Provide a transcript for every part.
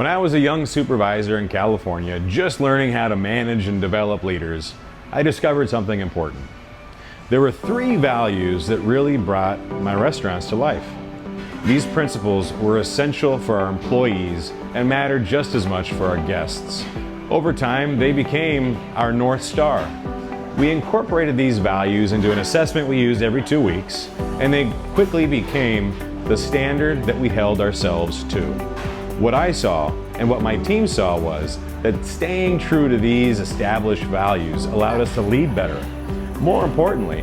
When I was a young supervisor in California, just learning how to manage and develop leaders, I discovered something important. There were 3 values that really brought my restaurants to life. These principles were essential for our employees and mattered just as much for our guests. Over time, they became our North Star. We incorporated these values into an assessment we used every 2 weeks, and they quickly became the standard that we held ourselves to. What I saw and what my team saw was that staying true to these established values allowed us to lead better. More importantly,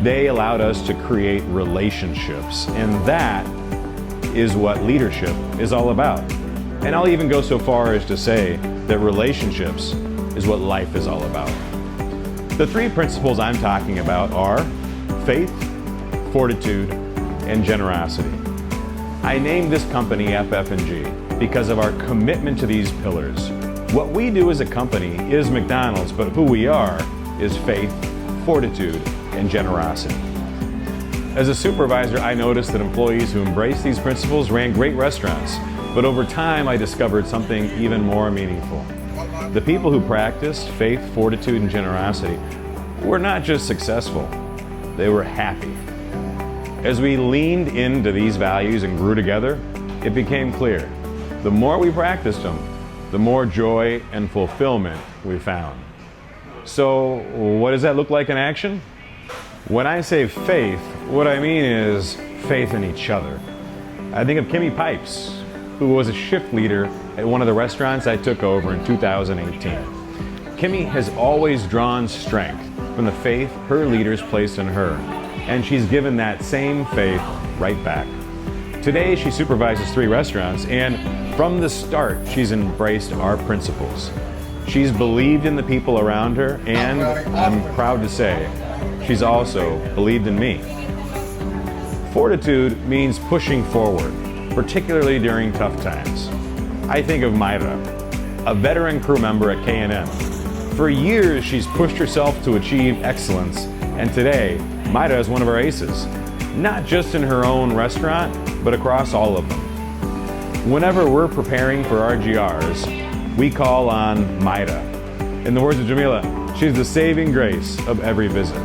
they allowed us to create relationships, and that is what leadership is all about. And I'll even go so far as to say that relationships is what life is all about. The 3 principles I'm talking about are faith, fortitude, and generosity. I named this company FF&G because of our commitment to these pillars. What we do as a company is McDonald's, but who we are is faith, fortitude, and generosity. As a supervisor, I noticed that employees who embraced these principles ran great restaurants, but over time I discovered something even more meaningful. The people who practiced faith, fortitude, and generosity were not just successful, they were happy. As we leaned into these values and grew together, it became clear. The more we practiced them, the more joy and fulfillment we found. So, what does that look like in action? When I say faith, what I mean is faith in each other. I think of Kimmy Pipes, who was a shift leader at one of the restaurants I took over in 2018. Kimmy has always drawn strength from the faith her leaders placed in her, and she's given that same faith right back. Today, she supervises 3 restaurants, and from the start, she's embraced our principles. She's believed in the people around her, and I'm proud to say, she's also believed in me. Fortitude means pushing forward, particularly during tough times. I think of Myra, a veteran crew member at K&M. For years, she's pushed herself to achieve excellence, and today, Myra is one of our aces, not just in her own restaurant, but across all of them. Whenever we're preparing for our GRs, we call on Myra. In the words of Jamila, she's the saving grace of every visit.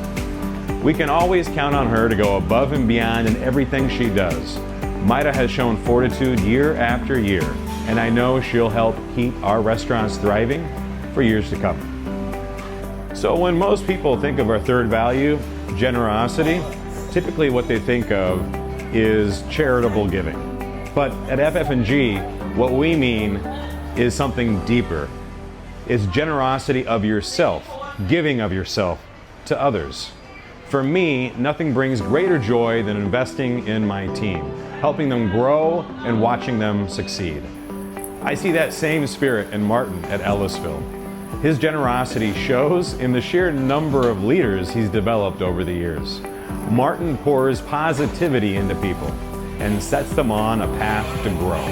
We can always count on her to go above and beyond in everything she does. Myra has shown fortitude year after year, and I know she'll help keep our restaurants thriving for years to come. So when most people think of our 3rd value, generosity, typically what they think of is charitable giving. But at FF&G, what we mean is something deeper. It's generosity of yourself, giving of yourself to others. For me, nothing brings greater joy than investing in my team, helping them grow and watching them succeed. I see that same spirit in Martin at Ellisville. His generosity shows in the sheer number of leaders he's developed over the years. Martin pours positivity into people and sets them on a path to grow.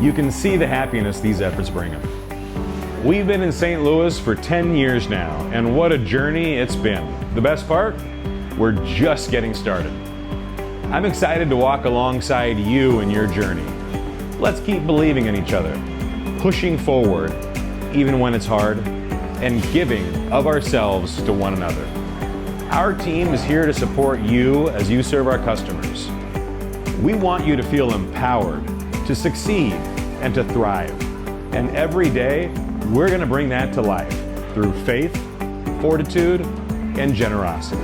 You can see the happiness these efforts bring him. We've been in St. Louis for 10 years now, and what a journey it's been. The best part? We're just getting started. I'm excited to walk alongside you in your journey. Let's keep believing in each other, pushing forward even when it's hard, and giving of ourselves to one another. Our team is here to support you as you serve our customers. We want you to feel empowered, to succeed, and to thrive. And every day, we're going to bring that to life through faith, fortitude, and generosity.